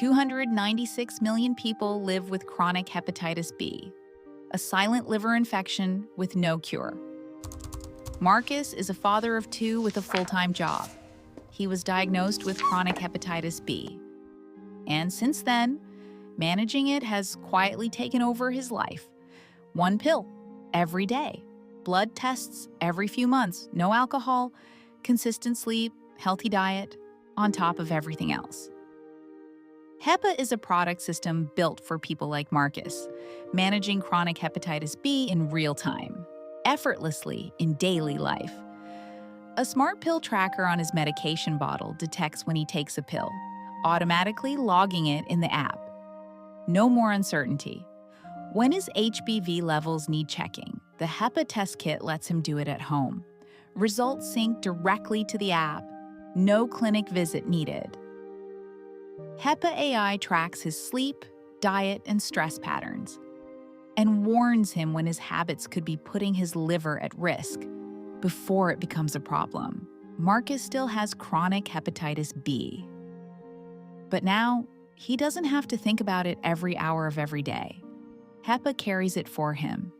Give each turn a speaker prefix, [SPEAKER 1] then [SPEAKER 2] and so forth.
[SPEAKER 1] 296 million people live with chronic hepatitis B, a silent liver infection with no cure. Marcus is a father of two with a full-time job. He was diagnosed with chronic hepatitis B. And since then, managing it has quietly taken over his life. One pill every day, blood tests every few months, no alcohol, consistent sleep, healthy diet, on top of everything else. Hepa is a product system built for people like Marcus, managing chronic hepatitis B in real time, effortlessly in daily life. A smart pill tracker on his medication bottle detects when he takes a pill, automatically logging it in the app. No more uncertainty. When his HBV levels need checking, the Hepa test kit lets him do it at home. Results sync directly to the app. No clinic visit needed. Hepa AI tracks his sleep, diet, and stress patterns, and warns him when his habits could be putting his liver at risk before it becomes a problem. Marcus still has chronic hepatitis B. But now, he doesn't have to think about it every hour of every day. Hepa carries it for him,